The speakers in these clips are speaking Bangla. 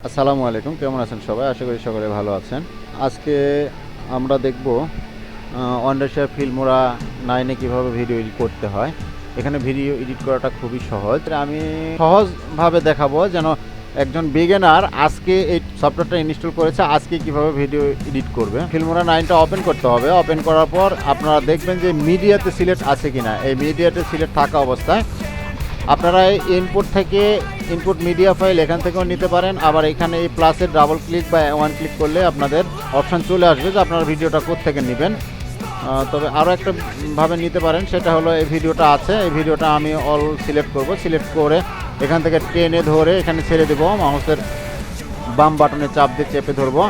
আসসালামু আলাইকুম, কেমন আছেন সবাই? আশা করি সকলে ভালো আছেন। আজকে আমরা দেখব ওয়ান্ডারশেয়ার ফিল্মোরা 9-এ কীভাবে ভিডিও এডিট করতে হয়। এখানে ভিডিও এডিট করাটা খুবই সহজ। আমি সহজভাবে দেখাবো যেন একজন বিগিনার আজকে এই সফটওয়্যারটা ইনস্টল করেছে, আজকে কিভাবে ভিডিও এডিট করবে। ফিল্মোরা 9টা ওপেন করতে হবে। ওপেন করার পর আপনারা দেখবেন যে মিডিয়াতে সিলেক্ট আছে কিনা। এই মিডিয়াতে সিলেক্ট থাকা অবস্থায় আপনারা ইনপুট থেকে ইনপুট মিডিয়া ফাইল এখান থেকেও নিতে পারেন। আবার এখানে এই প্লাসের ডাবল ক্লিক বা ওয়ান ক্লিক করলে আপনাদের অপশান চলে আসবে যে আপনারা ভিডিওটা কোত্থেকে নেবেন। তবে আরও একটা ভাবে নিতে পারেন, সেটা হলো এই ভিডিওটা আছে, এই ভিডিওটা আমি অল সিলেক্ট করব। সিলেক্ট করে এখান থেকে টেনে ধরে এখানে ছেড়ে দেবো, মাউসের বাম বাটনে চাপ দিয়ে চেপে ধরবো।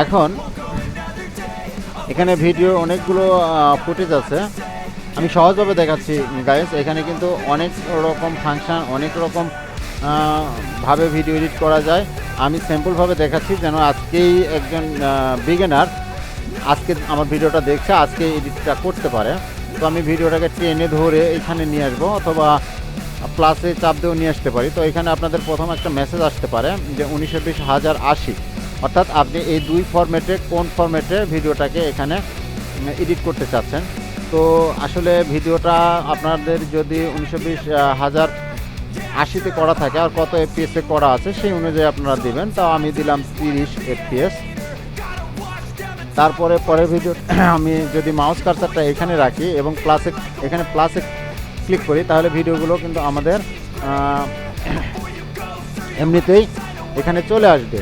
এখন এখানে ভিডিও অনেকগুলো ফুটেজ আছে, আমি সহজভাবে দেখাচ্ছি গাইস। এখানে কিন্তু অনেক রকম ফাংশান, অনেক রকম ভাবে ভিডিও এডিট করা যায়। আমি সিম্পলভাবে দেখাচ্ছি যেন আজকেই একজন বিগিনার আজকে আমার ভিডিওটা দেখছে, আজকে এডিটটা করতে পারে। তো আমি ভিডিওটাকে টেনে ধরে এখানে নিয়ে আসবো, অথবা প্লাসে চাপ দিয়েও নিয়ে আসতে পারি। তো এখানে আপনাদের প্রথম একটা মেসেজ আসতে পারে যে 1920,080, অর্থাৎ আপনি এই দুই ফরম্যাটে কোন ফরম্যাটে ভিডিওটাকে এখানে এডিট করতে চাচ্ছেন। তো আসলে ভিডিওটা আপনাদের যদি 1920,080-তে করা থাকে আর কত এফপিএসে করা আছে সেই অনুযায়ী আপনারা দিবেন। তাও আমি দিলাম 30 এফপিএস। তারপরে পরের ভিডিও আমি যদি মাউস কার্সারটা এখানে রাখি এবং এখানে প্লাসে ক্লিক করি, তাহলে ভিডিওগুলো কিন্তু আমাদের এমনিতেই এখানে চলে আসবে,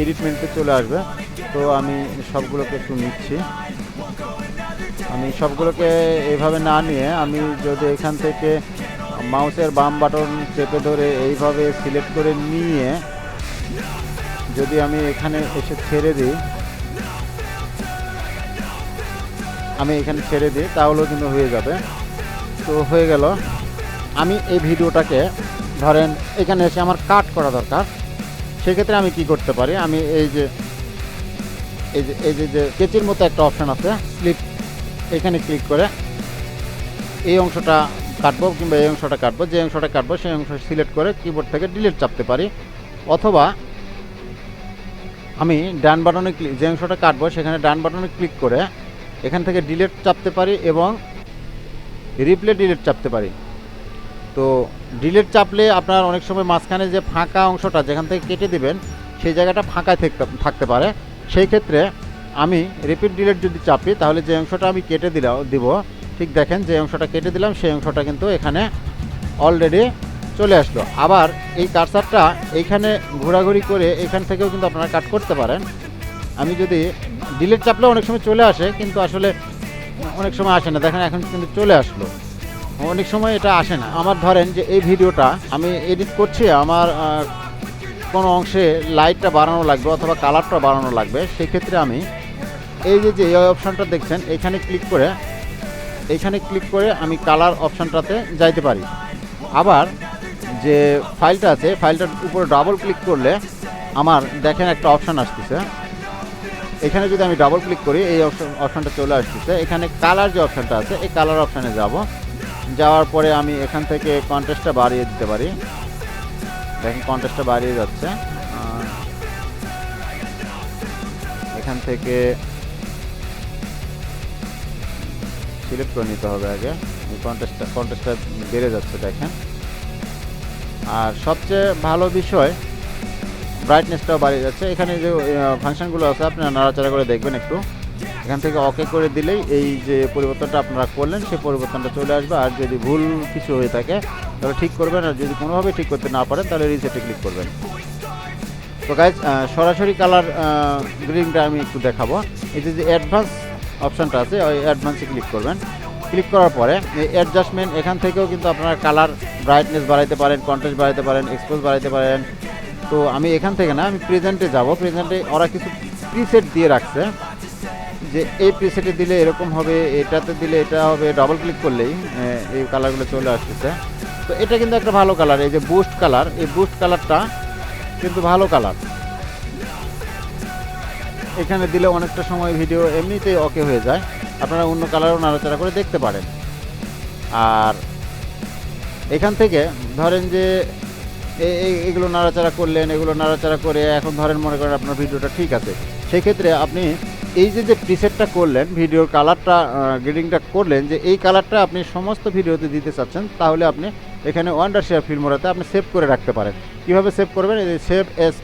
এডিটমেন্টে চলে আসবে। তো আমি সবগুলোকে একটু নিচ্ছি। আমি সবগুলোকে এইভাবে না নিয়ে আমি যদি এখান থেকে মাউসের বাম বাটন চেপে ধরে এইভাবে সিলেক্ট করে নিয়ে যদি আমি এখানে এসে ছেড়ে দিই, তাহলেও কিন্তু হয়ে যাবে। তো হয়ে গেল। আমি এই ভিডিওটাকে ধরেন এখানে এসে আমার কাট করা দরকার, সেক্ষেত্রে আমি কি করতে পারি, আমি এই যে কেচির মতো একটা অপশান আছে, এখানে ক্লিক করে এই অংশটা কাটবো কিংবা এই অংশটা কাটবো, যে অংশটা কাটবো সেই অংশ সিলেক্ট করে কিবোর্ড থেকে ডিলিট চাপতে পারি। অথবা আমি ডান বাটনে যে অংশটা কাটবো সেখানে ডান বাটনে ক্লিক করে এখান থেকে ডিলিট চাপতে পারি এবং রিপ্লে ডিলিট চাপতে পারি। তো ডিলিট চাপলে আপনার অনেক সময় মাঝখানে যে ফাঁকা অংশটা যেখান থেকে কেটে দিবেন সেই জায়গাটা ফাঁকায় থাকতে পারে। সেই ক্ষেত্রে আমি রিপিট ডিলিট যদি চাপি, তাহলে যে অংশটা আমি কেটে দিব, ঠিক দেখেন যে অংশটা কেটে দিলাম সেই অংশটা কিন্তু এখানে অলরেডি চলে আসলো। আবার এই কার্সারটা এইখানে ঘোরাঘুরি করে এখান থেকেও কিন্তু আপনারা কাট করতে পারেন। আমি যদি ডিলিট চাপলে অনেক সময় চলে আসে, কিন্তু আসলে অনেক সময় আসে না। দেখেন এখন কিন্তু চলে আসলো, অনেক সময় এটা আসে না। আমার ধরেন যে এই ভিডিওটা আমি এডিট করছি, আমার কোনো অংশে লাইটটা বাড়ানো লাগবে অথবা কালারটা বাড়ানো লাগবে। সেক্ষেত্রে আমি এই যে এই অপশানটা দেখছেন, এখানে ক্লিক করে আমি কালার অপশানটাতে যাইতে পারি। আবার যে ফাইলটা আছে, ফাইলটার উপরে ডাবল ক্লিক করলে আমার দেখেন একটা অপশান আসতেছে, এখানে যদি আমি ডাবল ক্লিক করি এই অপশানটা চলে আসতেছে। এখানে কালার যে অপশানটা আছে, এই কালার অপশানে যাওয়ার পরে আমি এখান থেকে কন্ট্রাস্টটা বাড়িয়ে দিতে পারি। দেখেন কন্ট্রাস্টটা বাড়িয়ে যাচ্ছে। এখান থেকে সিলেক্ট করে নিতে হবে আগে, কন্ট্রাস্টটা বেড়ে যাচ্ছে দেখেন। আর সবচেয়ে ভালো বিষয় ব্রাইটনেসটাও বাড়িয়ে যাচ্ছে। এখানে যে ফাংশনগুলো আছে আপনারা নাড়াচাড়া করে দেখবেন একটু। এখান থেকে ওকে করে দিলেই এই যে পরিবর্তনটা আপনারা করলেন সেই পরিবর্তনটা চলে আসবে। আর যদি ভুল কিছু হয়ে থাকে তাহলে ঠিক করবেন, আর যদি কোনোভাবে ঠিক করতে না পারেন তাহলে রিসেটে ক্লিক করবেন। তো গাইজ সরাসরি কালার গ্রেডিংটা আমি একটু দেখাবো। এই যে অ্যাডভান্স অপশানটা আছে, ওই অ্যাডভান্সে ক্লিক করবেন। ক্লিক করার পরে এই অ্যাডজাস্টমেন্ট, এখান থেকেও কিন্তু আপনারা কালার ব্রাইটনেস বাড়াইতে পারেন, কন্ট্রাস্ট বাড়াইতে পারেন, এক্সপোজ বাড়াইতে পারেন। তো আমি এখান থেকে না, আমি প্রেজেন্টে যাব। প্রেজেন্টে ওরা কিছু প্রিসেট দিয়ে রাখছে যে এই প্রিসেটে দিলে এরকম হবে, এটাতে দিলে এটা হবে। ডাবল ক্লিক করলেই এই কালারগুলো চলে আসতেছে। তো এটা কিন্তু একটা ভালো কালার, এই যে বুস্ট কালার, এই বুস্ট কালারটা কিন্তু ভালো কালার। এখানে দিলে অনেকটা সময় ভিডিও এমনিতেই ওকে হয়ে যায়। আপনারা অন্য কালারও নাড়াচাড়া করে দেখতে পারেন। আর এখান থেকে ধরেন যে এগুলো নাড়াচাড়া করলেন, এগুলো নাড়াচাড়া করে এখন ধরেন মনে করেন আপনার ভিডিওটা ঠিক আছে, সেই ক্ষেত্রে আপনি এই যে প্রিসেটটা করলেন, ভিডিওর কালারটা গ্রেডিংটা করলেন, যে এই কালারটা আপনি সমস্ত ভিডিওতে দিতে চাচ্ছেন, তাহলে আপনি এখানে ওয়ান্ডারশেয়ার ফিল্মোরাতে আপনি সেভ করে রাখতে পারেন। কীভাবে সেভ করবেন? এই যে সেভ এস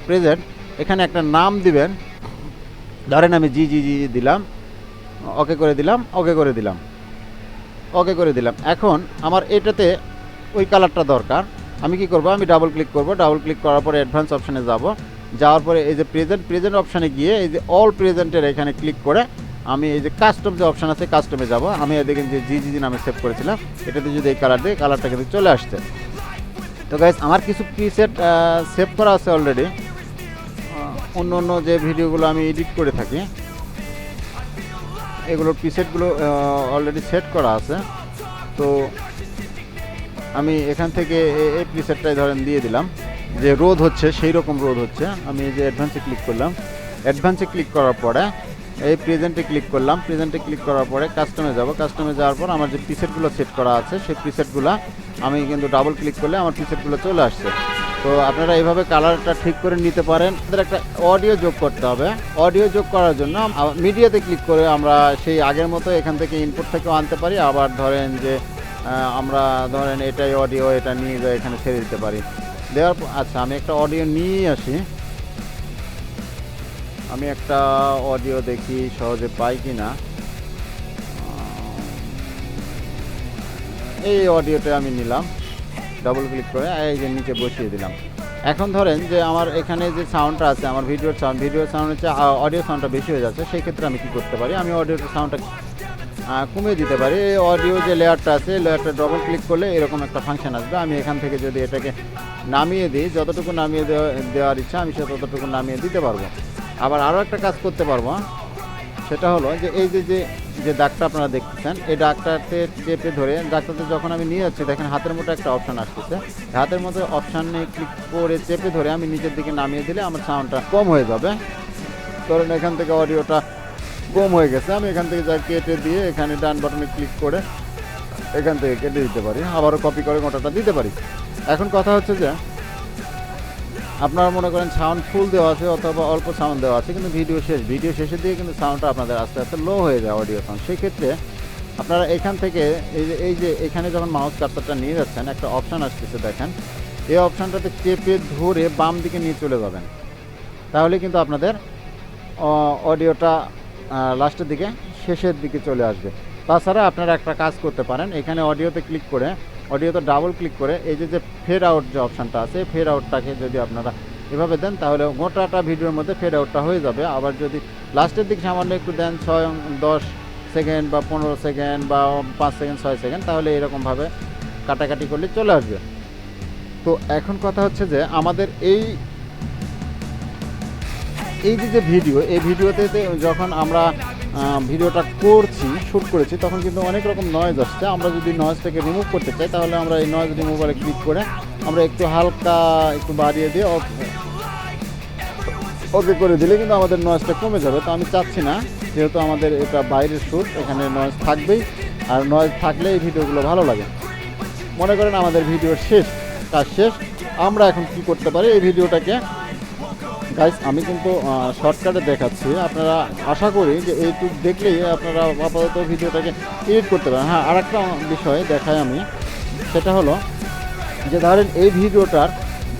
প্রেজেন্ট, এখানে একটা নাম দিবেন, ধরেন আমি জি দিলাম, ওকে করে দিলাম, ওকে করে দিলাম, ওকে করে দিলাম। এখন আমার এটাতে ওই কালারটা দরকার, আমি কি করব? আমি ডাবল ক্লিক করব, ডাবল ক্লিক করার পরে অ্যাডভান্স অপশানে যাব, যাওয়ার পরে এই যে প্রেজেন্ট অপশানে গিয়ে এই যে অল প্রেজেন্টের এখানে ক্লিক করে আমি এই যে কাস্টম যে অপশান আছে কাস্টমে যাব। আমি দেখেন যে জি নামে সেভ করেছিলাম, এটাতে যদি এই কালার দিই, কালারটা কিন্তু চলে আসছে। তো গাইস, আমার কিছু প্রিসেট সেভ করা আছে অলরেডি, অন্য যে ভিডিওগুলো আমি এডিট করে থাকি এগুলোর প্রিসেটগুলো অলরেডি সেট করা আছে। তো আমি এখান থেকে এই প্রিসেটটাই ধরেন দিয়ে দিলাম, যে রোদ হচ্ছে সেই রকম রোদ হচ্ছে। আমি এই যে অ্যাডভান্সে ক্লিক করলাম, অ্যাডভান্সে ক্লিক করার পরে এই প্রেজেন্টে ক্লিক করলাম, প্রেজেন্টে ক্লিক করার পরে কাস্টমে যাব, কাস্টমে যাওয়ার পর আমার যে প্রিসেটগুলো সেট করা আছে সেই প্রিসেটগুলো আমি কিন্তু ডাবল ক্লিক করলে আমার প্রিসেটগুলো চলে আসছে। তো আপনারা এইভাবে কালারটা ঠিক করে নিতে পারেন। আমাদের একটা অডিও যোগ করতে হবে, অডিও যোগ করার জন্য মিডিয়াতে ক্লিক করে আমরা সেই আগের মতো এখান থেকে ইনপুট থেকেও আনতে পারি, আবার ধরেন যে আমরা ধরেন এটাই অডিও, এটা নিয়ে যাই এখানে ছেড়ে দিতে পারি। দেওয়ার আচ্ছা, আমি একটা অডিও নিয়ে আসি, আমি একটা অডিও দেখি সহজে পাই কি না। এই অডিওটা আমি নিলাম, ডাবল ক্লিক করে এই যে নিচে বসিয়ে দিলাম। এখন ধরেন যে আমার এখানে যে সাউন্ডটা আছে, আমার ভিডিও সাউন্ড হচ্ছে অডিও সাউন্ডটা বেশি হয়ে যাচ্ছে, সেই ক্ষেত্রে আমি কী করতে পারি? আমি অডিও সাউন্ডটা কমিয়ে দিতে পারি। এই অডিও যে লেয়ারটা আছে, লেয়ারটা ডবল ক্লিক করলে এরকম একটা ফাংশন আসবে। আমি এখান থেকে যদি এটাকে নামিয়ে দিই, যতটুকু নামিয়ে দেওয়ার ইচ্ছা আমি ততটুকু নামিয়ে দিতে পারবো। আবার আরও একটা কাজ করতে পারবো, সেটা হলো যে এই যে দাগটা আপনারা দেখতেছেন, এই দাগটাতে চেপে ধরে দাগটাতে যখন আমি নিয়ে যাচ্ছি, দেখেন হাতের মতো একটা অপশান আসতেছে, হাতের মতো অপশানে ক্লিক করে চেপে ধরে আমি নিচের দিকে নামিয়ে দিলে আমার সাউন্ডটা কম হয়ে যাবে। ধরেন এখান থেকে অডিওটা কম হয়ে গেছে, আমি এখান থেকে যা কেটে দিয়ে এখানে ডান বাটনে ক্লিক করে এখান থেকে কেটে দিতে পারি, আবারও কপি করে গোটাটা দিতে পারি। এখন কথা হচ্ছে যে আপনারা মনে করেন সাউন্ড ফুল দেওয়া আছে অথবা অল্প সাউন্ড দেওয়া আছে, কিন্তু ভিডিও শেষের দিকে কিন্তু সাউন্ডটা আপনাদের আস্তে আস্তে লো হয়ে যায়, অডিও সাউন্ড। সেই ক্ষেত্রে আপনারা এখান থেকে এই যে এখানে যখন মাউস কার্সারটা নিয়ে যাচ্ছেন, একটা অপশান আসতেছে দেখেন, এই অপশানটাতে চেপে ধরে বাম দিকে নিয়ে চলে যাবেন, তাহলে কিন্তু আপনাদের অডিওটা লাস্টের দিকে শেষের দিকে চলে আসবে। তাছাড়া আপনারা একটা কাজ করতে পারেন, এখানে অডিওতে ক্লিক করে, অডিওতে ডাবল ক্লিক করে এই যে ফেড আউট যে অপশানটা আছে, ফেড আউটটাকে যদি আপনারা এভাবে দেন, তাহলে গোটাটা ভিডিওর মধ্যে ফেড আউটটা হয়ে যাবে। আবার যদি লাস্টের দিকে সামান্য একটু দেন, 10 সেকেন্ড বা 15 সেকেন্ড বা 5 সেকেন্ড 6 সেকেন্ড, তাহলে এরকমভাবে কাটাকাটি করলে চলে আসবে। তো এখন কথা হচ্ছে যে আমাদের এই যে ভিডিও, এই ভিডিওতে যখন আমরা ভিডিওটা শ্যুট করেছি, তখন কিন্তু অনেক রকম নয়েজ আসছে। আমরা যদি নয়েজটাকে রিমুভ করতে চাই, তাহলে আমরা এই নয়েজ রিমুভারে ক্লিক করে আমরা একটু হালকা একটু বাড়িয়ে দিয়ে ওকে করে দিলে কিন্তু আমাদের নয়েজটা কমে যাবে। তো আমি চাচ্ছি না, যেহেতু আমাদের এটা বাইরের শ্যুট, এখানে নয়েজ থাকবেই, আর নয়েজ থাকলে এই ভিডিওগুলো ভালো লাগে। মনে করেন আমাদের ভিডিও কাজ শেষ, আমরা এখন কি করতে পারি? এই ভিডিওটাকে গাইস আমি কিন্তু শর্টকাটে দেখাচ্ছি, আপনারা আশা করি যে এইটুকু দেখলেই আপনারা আপাতত ভিডিওটাকে এডিট করতে পারেন। হ্যাঁ, আর একটা বিষয় দেখাই আমি, সেটা হলো যে ধরেন এই ভিডিওটার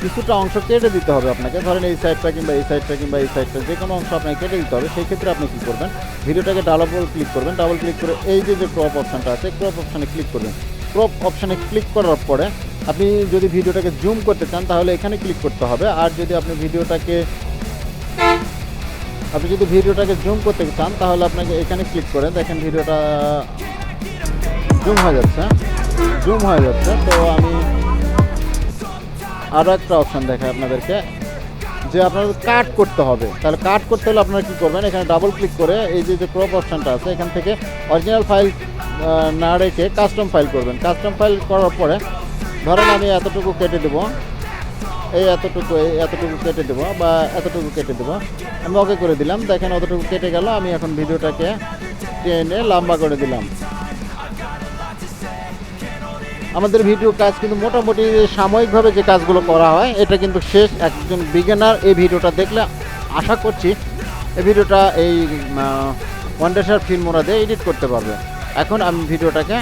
কিছুটা অংশ কেটে দিতে হবে আপনাকে, ধরেন এই সাইডটা কিংবা এই সাইডটা কিংবা এই সাইডটা, যে কোনো অংশ আপনাকে কেটে দিতে হবে। সেই ক্ষেত্রে আপনি কী করবেন? ভিডিওটাকে ডাবল ক্লিক করবেন, ডাবল ক্লিক করে এই যে ক্রপ অপশানটা আছে, ক্রপ অপশানে ক্লিক করবেন। ক্রপ অপশানে ক্লিক করার পরে আপনি যদি ভিডিওটাকে জুম করতে চান, তাহলে এখানে ক্লিক করতে হবে। আর যদি আপনি ভিডিওটাকে জুম করতে চান, তাহলে আপনাকে এখানে ক্লিক করে দেখেন ভিডিওটা জুম হয়ে যাচ্ছে। তো আমি আরও একটা অপশান দেখাই আপনাদেরকে, যে আপনাদের কাট করতে হবে। তাহলে কাট করতে হলে আপনারা কী করবেন? এখানে ডাবল ক্লিক করে এই যে ক্রপ অপশানটা আছে, এখান থেকে অরিজিনাল ফাইল না রেখে কাস্টম ফাইল করবেন। কাস্টম ফাইল করার পরে ধরেন আমি এতটুকু কেটে দেবো, এতটুকু কেটে দেবো বা এতটুকু কেটে দেবো, আমি ওকে করে দিলাম। দেখেন অতটুকু কেটে গেল। আমি এখন ভিডিওটাকে টেনে লম্বা করে দিলাম। আমাদের ভিডিও কাজ কিন্তু মোটামুটি সাময়িকভাবে যে কাজগুলো করা হয় এটা কিন্তু শেষ। একজন বিগিনার এই ভিডিওটা দেখলে আশা করছি এই ভিডিওটা এই ওয়ান্ডারশার ফিল্মোরা দিয়ে এডিট করতে পারবে। এখন আমি ভিডিওটাকে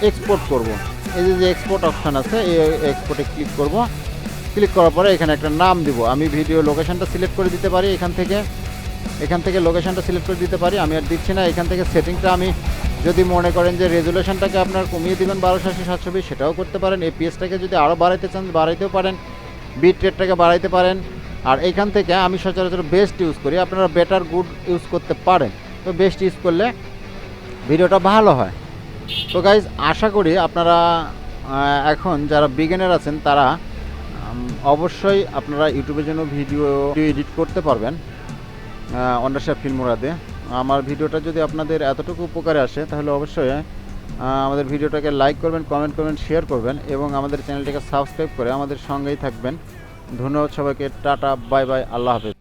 এক্সপোর্ট করব। এই যে এক্সপোর্ট অপশান আছে, এই এক্সপোর্টে ক্লিক করব। ক্লিক করার পরে এখানে একটা নাম দিব। আমি ভিডিও লোকেশনটা সিলেক্ট করে দিতে পারি, এখান থেকে লোকেশনটা সিলেক্ট করে দিতে পারি। আমি আর দিচ্ছি না। এখান থেকে সেটিংটা আমি যদি মনে করেন যে রেজুলেশনটাকে আপনার কমিয়ে দিবেন 1280x720 সেটাও করতে পারেন। এপিএসটাকে যদি আরও বাড়াইতে চান বাড়াইতেও পারেন, বিট রেটটাকে বাড়াইতে পারেন। আর এখান থেকে আমি সচরাচর বেস্ট ইউজ করি, আপনারা বেটার গুড ইউজ করতে পারেন। তো বেস্ট ইউজ করলে ভিডিওটা ভালো হয়। তো গাইজ আশা করি আপনারা এখন যারা বিগিনার আছেন তারা অবশ্যই আপনারা ইউটিউবের জন্য ভিডিও এডিট করতে পারবেন ওয়ান্ডারশার ফিল্মোরা দিয়ে। আমার ভিডিওটা যদি আপনাদের এতটুকু উপকারে আসে তাহলে অবশ্যই আমাদের ভিডিওটাকে লাইক করবেন, কমেন্ট করবেন, শেয়ার করবেন এবং আমাদের চ্যানেলটিকে সাবস্ক্রাইব করে আমাদের সঙ্গেই থাকবেন। ধন্যবাদ সবাইকে। টাটা, বাই বাই, আল্লাহ হাফেজ।